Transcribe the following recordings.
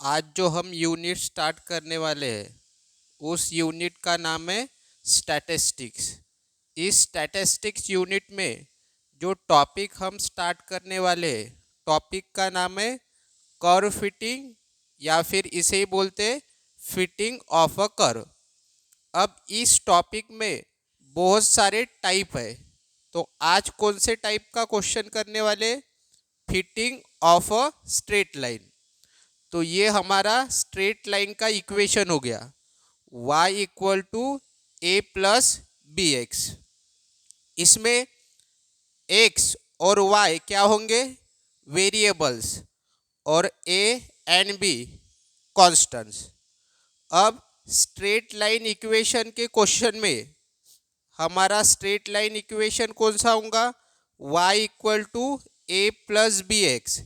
आज जो हम यूनिट स्टार्ट करने वाले हैं उस यूनिट का नाम है स्टैटिस्टिक्स। इस स्टैटिस्टिक्स यूनिट में जो टॉपिक हम स्टार्ट करने वाले हैं टॉपिक का नाम है कर्व फिटिंग, या फिर इसे ही बोलते हैं फिटिंग ऑफ अ कर्व। अब इस टॉपिक में बहुत सारे टाइप है, तो आज कौन से टाइप का क्वेश्चन करने वाले? Fitting of a straight line. तो ये हमारा स्ट्रेट लाइन का इक्वेशन हो गया y equal to a plus b x. इसमें x और y क्या होंगे? वेरिएबल्स, और a एंड b कॉन्स्टेंट्स। अब स्ट्रेट लाइन इक्वेशन के क्वेश्चन में हमारा स्ट्रेट लाइन इक्वेशन कौन सा होगा? y equal to a plus b x.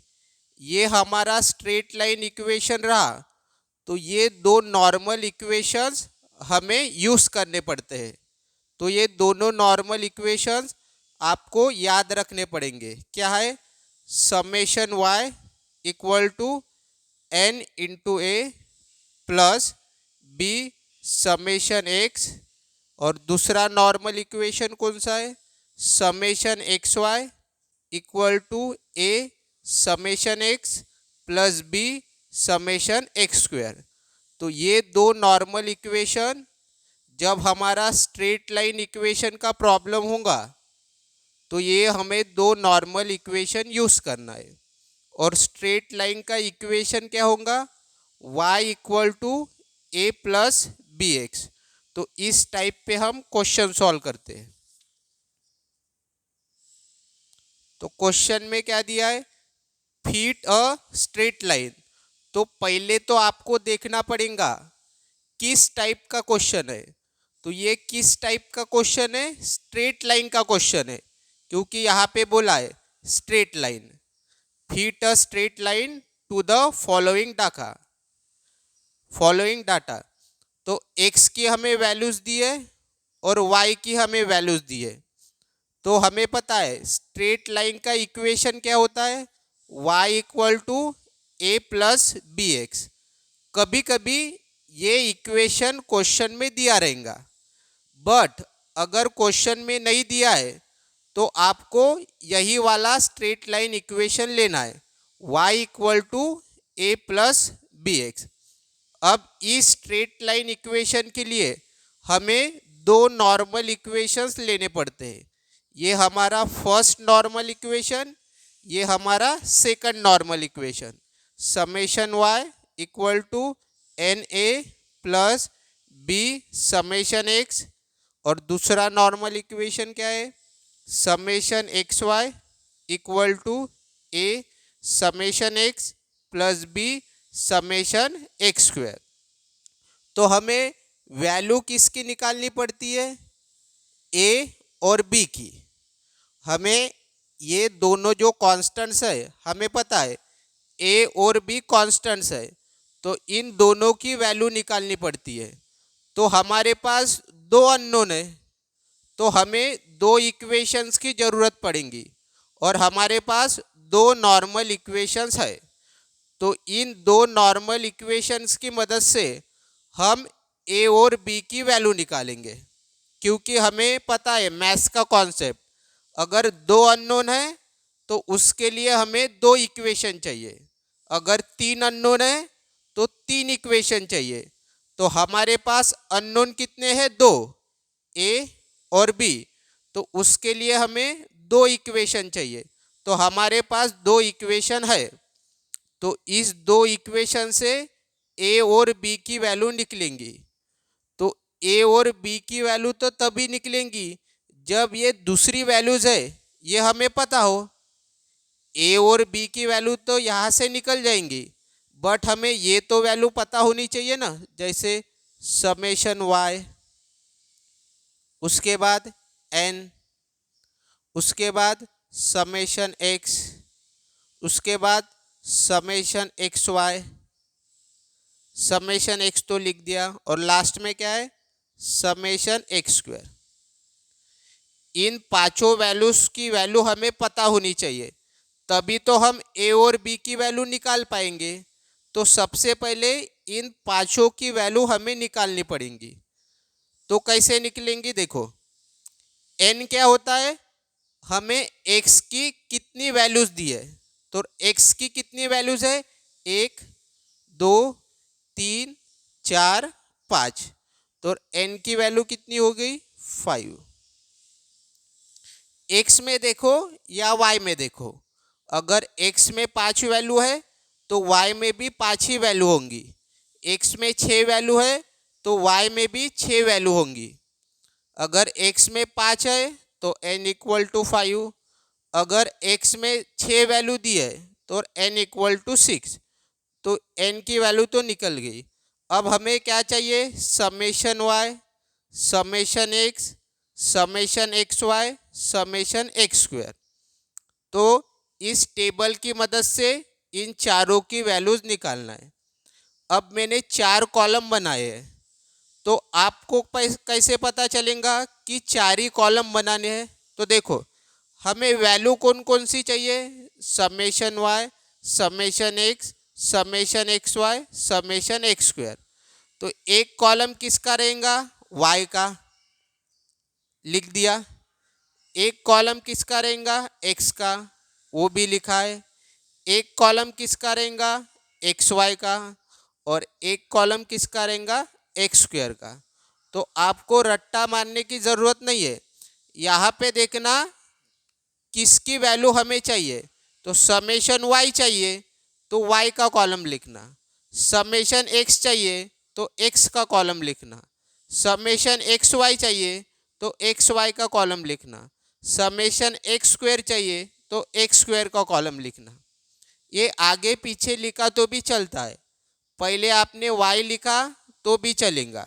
ये हमारा स्ट्रेट लाइन इक्वेशन रहा। तो ये दो नॉर्मल इक्वेशंस हमें यूज़ करने पड़ते हैं। तो ये दोनों नॉर्मल इक्वेशंस आपको याद रखने पड़ेंगे। क्या है? Summation y equal to n into a plus b summation x, और दूसरा नॉर्मल इक्वेशन कौन सा है? Summation x y equal to a summation x plus b summation x square. तो ये दो नॉर्मल इक्वेशन जब हमारा स्ट्रेट लाइन इक्वेशन का प्रॉब्लम होगा तो ये हमें दो नॉर्मल इक्वेशन यूज़ करना है। और स्ट्रेट लाइन का इक्वेशन क्या होगा? y equal to a plus b x. तो इस टाइप पे हम क्वेश्चन सॉल्व करते हैं। तो क्वेश्चन में क्या दिया है? Fit a straight line. तो पहले तो आपको देखना पड़ेगा किस टाइप का क्वेश्चन है। तो ये किस टाइप का क्वेश्चन है? स्ट्रेट लाइन का क्वेश्चन है, क्योंकि यहाँ पे बोला है straight line. Fit a straight line to the following data. तो x की हमें वैल्यूज दी है और y की हमें वैल्यूज दी है। तो हमें पता है स्ट्रेट लाइन का इक्वेशन क्या होता है? y equal to a plus b x. कभी कभी ये इक्वेशन क्वेश्चन में दिया रहेगा, बट अगर क्वेश्चन में नहीं दिया है तो आपको यही वाला स्ट्रेट लाइन इक्वेशन लेना है, y equal to a plus b x. अब इस स्ट्रेट लाइन इक्वेशन के लिए हमें दो नॉर्मल इक्वेशंस लेने पड़ते हैं। ये हमारा फर्स्ट नॉर्मल इक्वेशन, ये हमारा second normal equation. Summation y equal to n a plus b summation x, और दूसरा नॉर्मल इक्वेशन क्या है? Summation x y equal to a summation x plus b summation x square. तो हमें value किसकी निकालनी पड़ती है? ए और बी की। हमें ये दोनों जो कांस्टेंट्स है हमें पता है ए और बी कांस्टेंट्स है, तो इन दोनों की वैल्यू निकालनी पड़ती है। तो हमारे पास दो अननोन है, तो हमें दो इक्वेशंस की ज़रूरत पड़ेगी, और हमारे पास दो नॉर्मल इक्वेशंस है। तो इन दो नॉर्मल इक्वेशंस की मदद से हम ए और बी की वैल्यू निकालेंगे, क्योंकि हमें पता है मैथ्स का कॉन्सेप्ट, अगर दो अननोन है तो उसके लिए हमें दो इक्वेशन चाहिए। अगर तीन अननोन है तो तीन इक्वेशन चाहिए। तो हमारे पास अननोन कितने हैं? दो, ए और बी। तो उसके लिए हमें दो इक्वेशन चाहिए। तो हमारे पास दो इक्वेशन है। तो इस दो इक्वेशन से ए और बी की वैल्यू निकलेंगी। तो ए और बी की वैल्यू तो तभी निकलेंगी जब ये दूसरी वैल्यूज है ये हमें पता हो। ए और बी की वैल्यू तो यहाँ से निकल जाएंगी, बट हमें ये तो वैल्यू पता होनी चाहिए ना, जैसे समेशन वाई, उसके बाद एन, उसके बाद समेशन एक्स, उसके बाद summation x y, summation x तो लिख दिया, और लास्ट में क्या है? Summation x square. इन पांचों वैल्यूज की वैल्यू हमें पता होनी चाहिए, तभी तो हम ए और बी की वैल्यू निकाल पाएंगे। तो सबसे पहले इन पांचों की वैल्यू हमें निकालनी पड़ेंगी। तो कैसे निकलेंगी, देखो n क्या होता है, हमें x की कितनी वैल्यूज दी है। तो x की कितनी वैल्यूज है, 1 2 3 4 5। तो n की वैल्यू कितनी हो गई, 5। x में देखो या y में देखो, अगर x में 5 वैल्यू है तो y में भी 5 ही वैल्यू होंगी। x में 6 वैल्यू है तो y में भी 6 वैल्यू होंगी। अगर x में 5 है तो n इक्वल टू 5। अगर x में 6 वैल्यू दी है तो n इक्वल टू 6। तो n की वैल्यू तो निकल गई। अब हमें क्या चाहिए, summation y, summation x, summation x y, summation x square. तो इस टेबल की मदद से इन चारों की वैल्यूज निकालना है। अब मैंने 4 कॉलम बनाए हैं, तो आपको कैसे पता चलेगा कि 4 ही कॉलम बनाने हैं। तो देखो हमें वैल्यू कौन कौन सी चाहिए, summation y, summation x, summation x y, summation x square. तो एक कॉलम किसका रहेगा, वाई का, लिख दिया। एक कॉलम किसका रहेगा, एक्स का, वो भी लिखा है। एक कॉलम किसका रहेगा, एक्स वाई का, और एक कॉलम किसका रहेगा, एक्स स्क्वायर का। तो आपको रट्टा मारने की ज़रूरत नहीं है, यहाँ पे देखना किसकी वैल्यू हमें चाहिए। तो समेशन वाई चाहिए तो वाई का कॉलम लिखना, समेशन एक्स चाहिए तो एक्स का कॉलम लिखना, समेशन एक्स वाई चाहिए तो एक्स वाई का कॉलम लिखना, समेशन एक्स स्क्वायर चाहिए तो एक्स स्क्वायर का कॉलम लिखना। ये आगे पीछे लिखा तो भी चलता है, पहले आपने y लिखा तो भी चलेगा।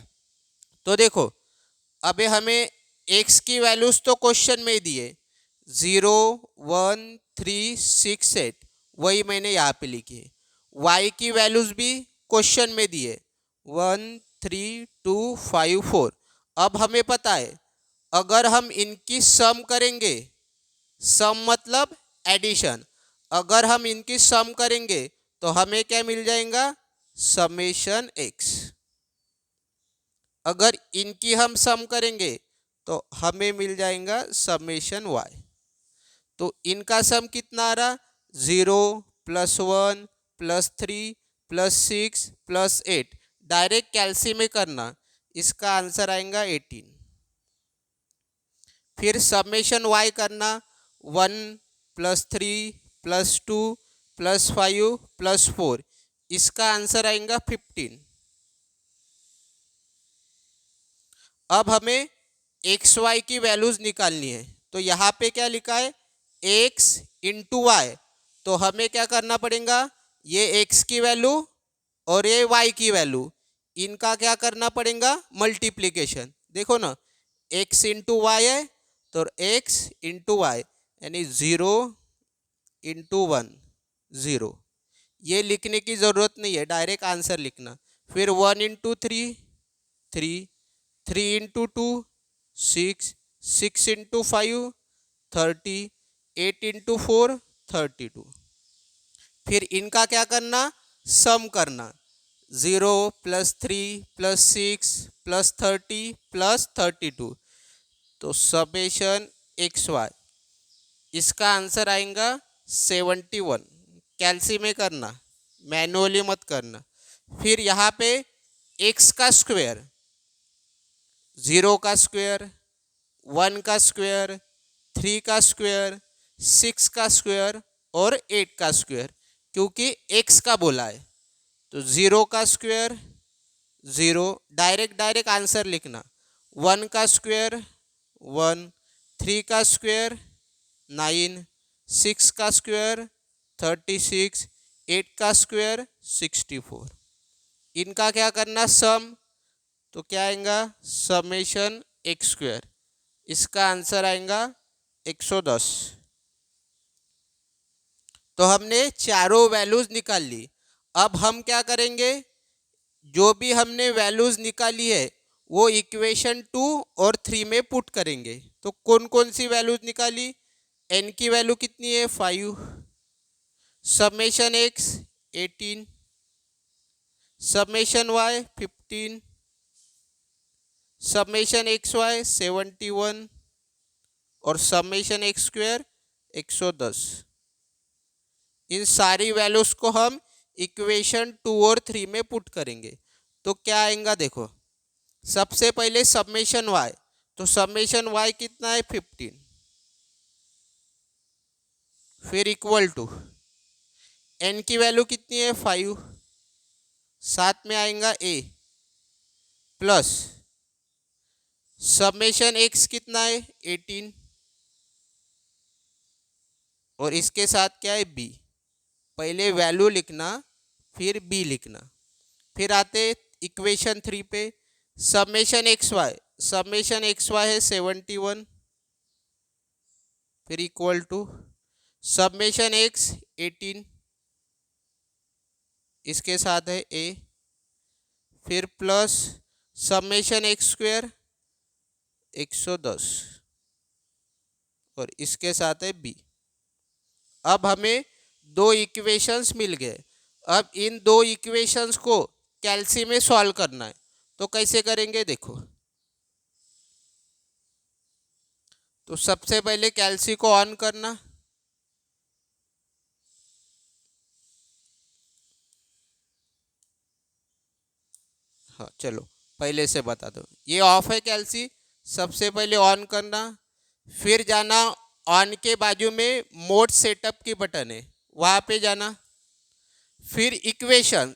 तो देखो अबे हमें x की वैल्यूज तो क्वेश्चन में ही दिए, 0 1 3 6 8, वही मैंने यहाँ पे लिखी है। y की वैल्यूज भी क्वेश्चन में दिए, 1 3 2 5 4। अब हमें पता है अगर हम इनकी सम करेंगे, सम मतलब एडिशन, अगर हम इनकी सम करेंगे तो हमें क्या मिल जाएगा, समेशन एक्स। अगर इनकी हम सम करेंगे तो हमें मिल जाएगा समेशन वाई। तो इनका सम कितना आ रहा, 0 +1 +3 +6 +8। डायरेक्ट कैलसी में करना, इसका आंसर आएगा 18। फिर समेशन वाई करना, 1 +3 +2 +5 +4, इसका आंसर आएगा 15। अब हमें एक्स वाई की वैल्यूज निकालनी है। तो यहाँ पे क्या लिखा है, एक्स इंटू वाई। तो हमें क्या करना पड़ेगा, ये एक्स की वैल्यू और ये वाई की वैल्यू, इनका क्या करना पड़ेगा, मल्टीप्लीकेशन। देखो ना, एक्स इंटू वाई है तो एक्स इंटू वाई, यानी 0 इंटू 1 0। ये लिखने की ज़रूरत नहीं है, डायरेक्ट आंसर लिखना। फिर 1 इंटू 3 3, 3 इंटू 2 6, 6 इंटू 5 30, 8 इंटू 4 32। फिर इनका क्या करना, सम करना, 0 +3 +6 +30 +32। तो समेशन एक्स वाई, इसका आंसर आएगा 71। कैलसी में करना, मैनुअली मत करना। फिर यहाँ पे एक्स का स्क्वायर, 0 का स्क्वायर, 1 का स्क्वायर, 3 का स्क्वायर, 6 का स्क्वायर और 8 का स्क्वायर, क्योंकि एक्स का बोला है। तो 0 का स्क्वायर 0, डायरेक्ट आंसर लिखना। 1 का स्क्वायर 1, 3 का स्क्वायर 9, 6 का स्क्वायर 36, 8 का स्क्वायर 64। इनका क्या करना, सम। तो क्या आएगा, समेशन एक्स स्क्वायर, इसका आंसर आएगा 110। तो हमने चारों वैल्यूज निकाल ली। अब हम क्या करेंगे, जो भी हमने वैल्यूज निकाली है वो इक्वेशन 2 और 3 में पुट करेंगे। तो कौन कौन सी वैल्यूज निकाली, n की वैल्यू कितनी है, 5, summation x 18, summation y 15, summation x y 71 और समेशन एक्स स्क्वायर 110। इन सारी वैल्यूज को हम इक्वेशन 2 और 3 में पुट करेंगे तो क्या आएगा देखो। सबसे पहले समेशन वाई, तो समेशन वाई कितना है 15, फिर इक्वल टू एन की वैल्यू कितनी है 5, साथ में आएगा ए प्लस समेशन एक्स कितना है 18 और इसके साथ क्या है बी। पहले वैल्यू लिखना फिर बी लिखना। फिर आते इक्वेशन 3 पे, समेशन एक्स वाई है 71, फिर इक्वल टू समेशन एक्स 18, इसके साथ है ए, फिर प्लस समेशन एक्स स्क्वायर 110 और इसके साथ है बी। अब हमें दो इक्वेशंस मिल गए। अब इन दो इक्वेशंस को कैल्सी में सॉल्व करना है तो कैसे करेंगे देखो। तो सबसे पहले कैल्सी को ऑन करना, हाँ चलो पहले से बता दो, ये ऑफ है कैल्सी, सबसे पहले ऑन करना, फिर जाना ऑन के बाजू में मोड सेटअप की बटन है वहाँ पे जाना, फिर इक्वेशन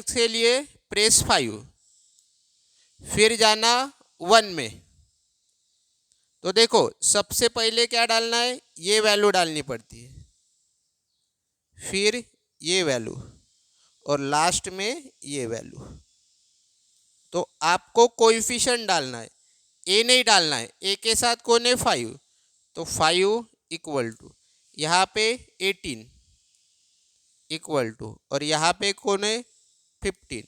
के लिए प्रेस 5, फिर जाना 1 में। तो देखो सबसे पहले क्या डालना है, ये वैल्यू डालनी पड़ती है, फिर ये वैल्यू और लास्ट में ये वैल्यू। तो आपको कोएफिशिएंट डालना है, ए नहीं डालना है, ए के साथ कौन है 5, तो 5 इक्वल टू यहाँ पे 18 इक्वल टू और यहाँ पे कौन है 15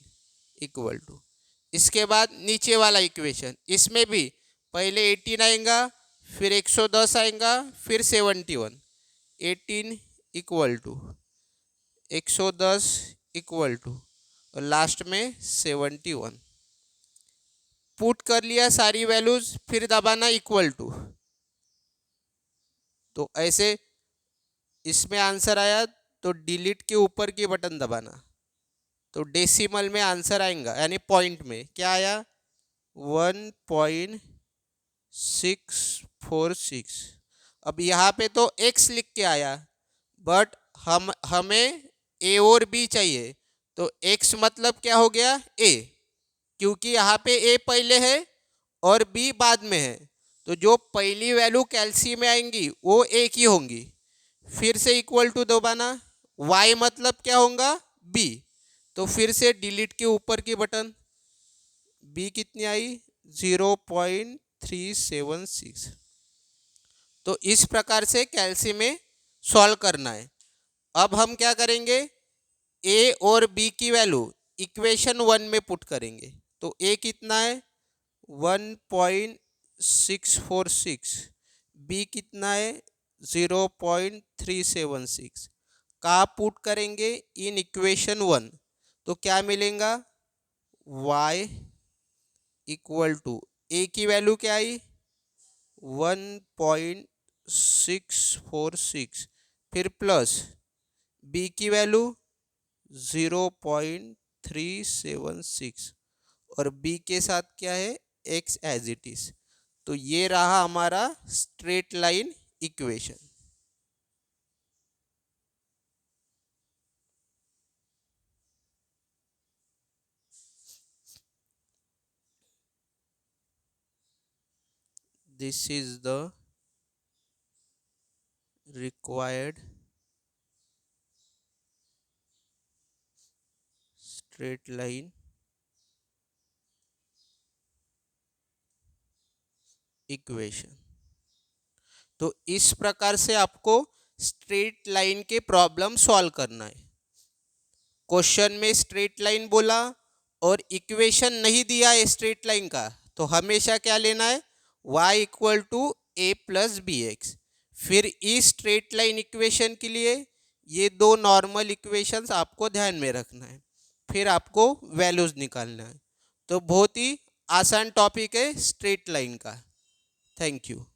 इक्वल टू। इसके बाद नीचे वाला इक्वेशन, इसमें भी पहले 18 आएगा, फिर 110 आएगा, फिर 71, 18 इक्वल टू 110 इक्वल टू और लास्ट में 71। पुट कर लिया सारी वैल्यूज, फिर दबाना इक्वल टू। तो ऐसे इसमें आंसर आया तो डिलीट के ऊपर की बटन दबाना, तो डेसिमल में आंसर आएगा, यानी पॉइंट में क्या आया 1.646। अब यहाँ पे तो x लिख के आया, बट हमें a और b चाहिए, तो x मतलब क्या हो गया a, क्योंकि यहाँ पे a पहले है और b बाद में है, तो जो पहली वैल्यू कैल्सी में आएंगी वो a की होंगी। फिर से इक्वल टू दबाना, y मतलब क्या होगा b, तो फिर से डिलीट के ऊपर की बटन, b कितनी आई 0.376। तो इस प्रकार से कैल्सी में सॉल्व करना है। अब हम क्या करेंगे, a और b की वैल्यू इक्वेशन 1 में पुट करेंगे। तो a कितना है 1.646, b कितना है 0.376 का पुट करेंगे इन इक्वेशन 1, तो क्या मिलेगा y इक्वल टू a की वैल्यू क्या आई 1.646, फिर प्लस b की वैल्यू 0.376 और b के साथ क्या है x एज इट इज। तो ये रहा हमारा straight line equation. This is the required straight line equation. तो इस प्रकार से आपको स्ट्रेट लाइन के प्रॉब्लम सॉल्व करना है। क्वेश्चन में स्ट्रेट लाइन बोला और इक्वेशन नहीं दिया है स्ट्रेट लाइन का, तो हमेशा क्या लेना है y equal to a plus b x. फिर इस स्ट्रेट लाइन इक्वेशन के लिए ये दो नॉर्मल इक्वेशंस आपको ध्यान में रखना है। फिर आपको वैल्यूज़ निकालना है। तो बहुत ही आसान टॉपिक है स्ट्रेट लाइन का। Thank you.